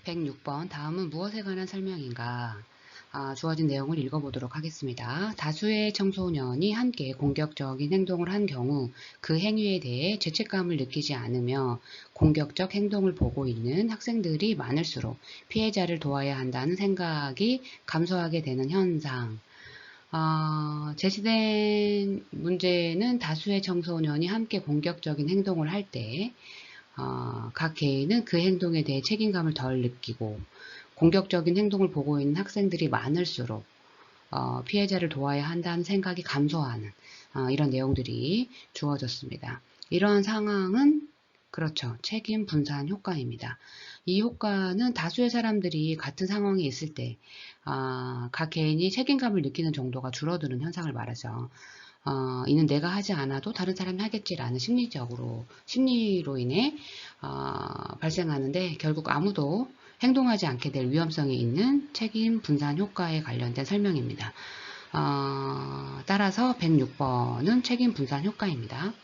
106번 다음은 무엇에 관한 설명인가? 주어진 내용을 읽어보도록 하겠습니다. 다수의 청소년이 함께 공격적인 행동을 한 경우 그 행위에 대해 죄책감을 느끼지 않으며 공격적 행동을 보고 있는 학생들이 많을수록 피해자를 도와야 한다는 생각이 감소하게 되는 현상. 제시된 문제는 다수의 청소년이 함께 공격적인 행동을 할 때 각 개인은 그 행동에 대해 책임감을 덜 느끼고 공격적인 행동을 보고 있는 학생들이 많을수록 피해자를 도와야 한다는 생각이 감소하는 이런 내용들이 주어졌습니다. 이러한 상황은 그렇죠. 책임 분산 효과입니다. 이 효과는 다수의 사람들이 같은 상황에 있을 때 각 개인이 책임감을 느끼는 정도가 줄어드는 현상을 말하죠. 이는 내가 하지 않아도 다른 사람이 하겠지라는 심리로 인해 발생하는데 결국 아무도 행동하지 않게 될 위험성이 있는 책임 분산 효과에 관련된 설명입니다. 따라서 106번은 책임 분산 효과입니다.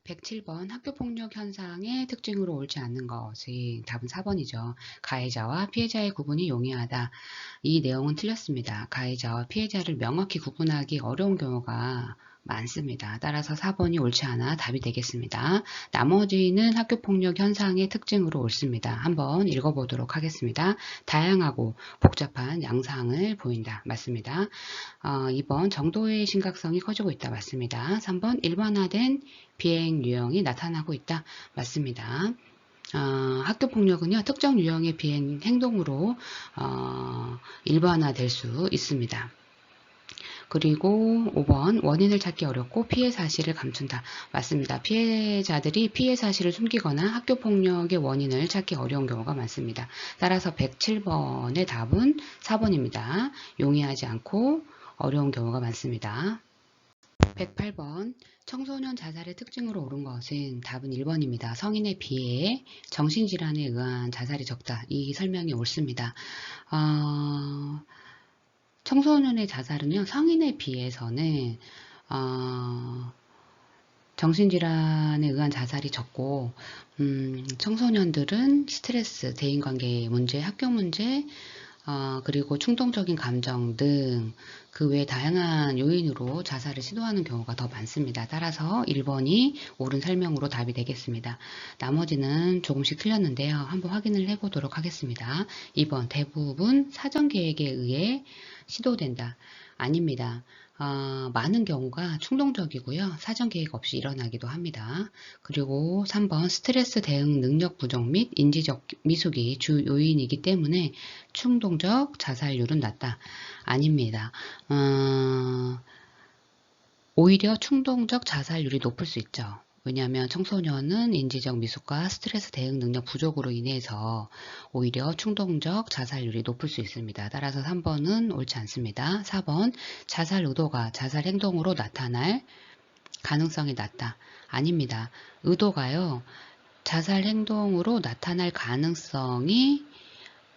107번 학교폭력 현상의 특징으로 옳지 않는 것이 답은 4번이죠. 가해자와 피해자의 구분이 용이하다. 이 내용은 틀렸습니다. 가해자와 피해자를 명확히 구분하기 어려운 경우가 많습니다. 따라서 4번이 옳지 않아 답이 되겠습니다. 나머지는 학교폭력 현상의 특징으로 옳습니다. 한번 읽어보도록 하겠습니다. 다양하고 복잡한 양상을 보인다. 맞습니다. 2번 정도의 심각성이 커지고 있다. 맞습니다. 3번 일반화된 비행 유형이 나타나고 있다. 맞습니다. 학교폭력은요, 특정 유형의 비행 행동으로 일반화될 수 있습니다. 그리고 5번 원인을 찾기 어렵고 피해 사실을 감춘다. 맞습니다. 피해자들이 피해 사실을 숨기거나 학교폭력의 원인을 찾기 어려운 경우가 많습니다. 따라서 107번의 답은 4번입니다. 용이하지 않고 어려운 경우가 많습니다. 108번 청소년 자살의 특징으로 옳은 것은 답은 1번입니다. 성인에 비해 정신질환에 의한 자살이 적다. 이 설명이 옳습니다. 청소년의 자살은요, 성인에 비해서는 정신질환에 의한 자살이 적고 청소년들은 스트레스, 대인관계 문제, 학교 문제, 그리고 충동적인 감정 등 그 외 다양한 요인으로 자살을 시도하는 경우가 더 많습니다. 따라서 1번이 옳은 설명으로 답이 되겠습니다. 나머지는 조금씩 틀렸는데요. 한번 확인을 해보도록 하겠습니다. 2번 대부분 사전계획에 의해 시도된다. 아닙니다. 많은 경우가 충동적이고요. 사전계획 없이 일어나기도 합니다. 그리고 3번 스트레스 대응 능력 부족 및 인지적 미숙이 주 요인이기 때문에 충동적 자살률은 낮다. 아닙니다. 오히려 충동적 자살률이 높을 수 있죠. 왜냐하면 청소년은 인지적 미숙과 스트레스 대응 능력 부족으로 인해서 오히려 충동적 자살률이 높을 수 있습니다. 따라서 3번은 옳지 않습니다. 4번 자살 의도가 자살 행동으로 나타날 가능성이 낮다. 아닙니다. 의도가요. 자살 행동으로 나타날 가능성이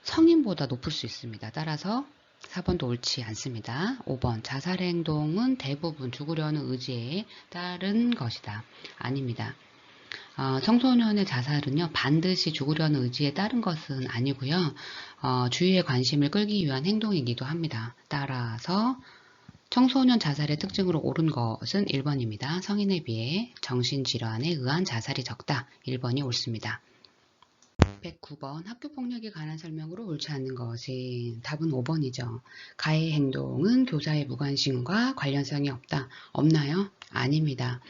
성인보다 높을 수 있습니다. 따라서 4번도 옳지 않습니다. 5번 자살 행동은 대부분 죽으려는 의지에 따른 것이다. 아닙니다. 청소년의 자살은요, 반드시 죽으려는 의지에 따른 것은 아니고요. 주위의 관심을 끌기 위한 행동이기도 합니다. 따라서 청소년 자살의 특징으로 옳은 것은 1번입니다. 성인에 비해 정신질환에 의한 자살이 적다. 1번이 옳습니다. 109번 학교폭력에 관한 설명으로 옳지 않는 것은 답은 5번이죠. 가해 행동은 교사의 무관심과 관련성이 없나요? 아닙니다.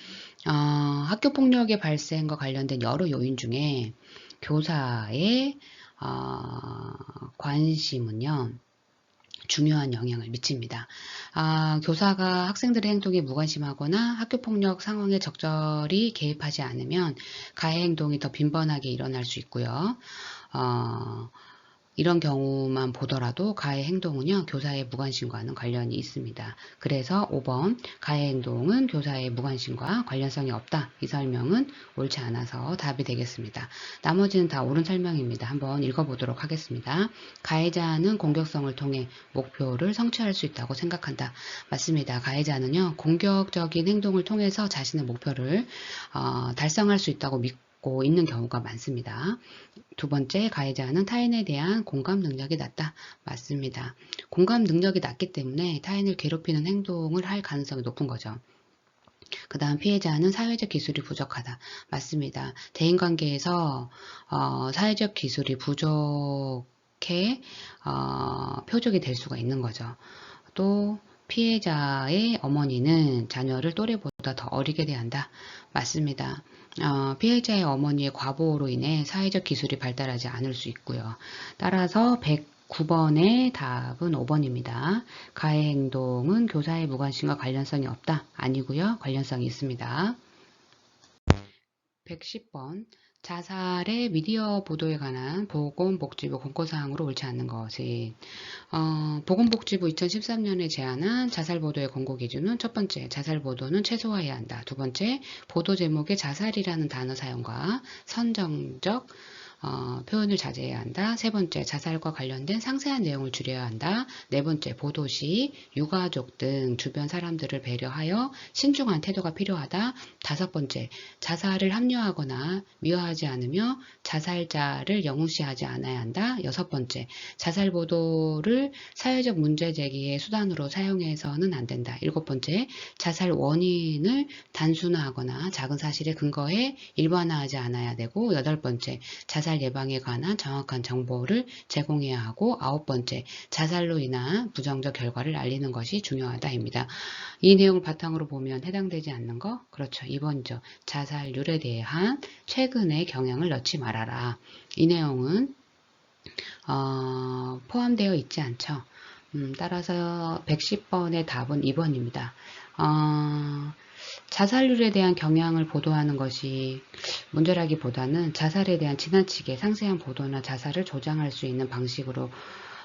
학교폭력의 발생과 관련된 여러 요인 중에 교사의 관심은요. 중요한 영향을 미칩니다. 교사가 학생들의 행동에 무관심하거나 학교폭력 상황에 적절히 개입하지 않으면 가해 행동이 더 빈번하게 일어날 수 있고요. 이런 경우만 보더라도 가해 행동은요, 교사의 무관심과는 관련이 있습니다. 그래서 5번 가해 행동은 교사의 무관심과 관련성이 없다. 이 설명은 옳지 않아서 답이 되겠습니다. 나머지는 다 옳은 설명입니다. 한번 읽어보도록 하겠습니다. 가해자는 공격성을 통해 목표를 성취할 수 있다고 생각한다. 맞습니다. 가해자는요, 공격적인 행동을 통해서 자신의 목표를 달성할 수 있다고 갖고 있는 경우가 많습니다. 두 번째, 가해자는 타인에 대한 공감 능력이 낮다. 맞습니다. 공감 능력이 낮기 때문에 타인을 괴롭히는 행동을 할 가능성이 높은 거죠. 그 다음 피해자는 사회적 기술이 부족하다. 맞습니다. 대인관계에서 사회적 기술이 부족해 표적이 될 수가 있는 거죠. 또 피해자의 어머니는 자녀를 또래보다 더 어리게 대한다. 맞습니다. 피해자의 어머니의 과보로 인해 사회적 기술이 발달하지 않을 수 있고요. 따라서 109번의 답은 5번입니다. 가해 행동은 교사의 무관심과 관련성이 없다. 아니고요. 관련성이 있습니다. 110번. 자살의 미디어 보도에 관한 보건복지부 권고사항으로 옳지 않는 것은 보건복지부 2013년에 제안한 자살보도의 권고 기준은 첫 번째, 자살보도는 최소화해야 한다. 두 번째, 보도 제목에 자살이라는 단어 사용과 선정적 표현을 자제해야 한다. 세 번째, 자살과 관련된 상세한 내용을 줄여야 한다. 네 번째, 보도 시 유가족 등 주변 사람들을 배려하여 신중한 태도가 필요하다. 다섯 번째, 자살을 합리화하거나 미화하지 않으며 자살자를 영웅시하지 않아야 한다. 여섯 번째, 자살 보도를 사회적 문제 제기의 수단으로 사용해서는 안 된다. 일곱 번째, 자살 원인을 단순화하거나 작은 사실에 근거해 일반화하지 않아야 되고, 여덟 번째, 자살 예방에 관한 정확한 정보를 제공해야 하고, 아홉 번째, 자살로 인한 부정적 결과를 알리는 것이 중요하다입니다. 이 내용을 바탕으로 보면 해당되지 않는 거? 그렇죠. 2번이죠. 자살률에 대한 최근의 경향을 넣지 말아라. 이 내용은 포함되어 있지 않죠. 따라서 110번의 답은 2번입니다. 자살률에 대한 경향을 보도하는 것이 문제라기보다는 자살에 대한 지나치게 상세한 보도나 자살을 조장할 수 있는 방식으로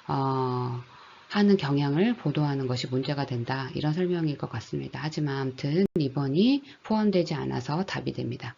하는 경향을 보도하는 것이 문제가 된다. 이런 설명일 것 같습니다. 하지만 아무튼 2번이 포함되지 않아서 답이 됩니다.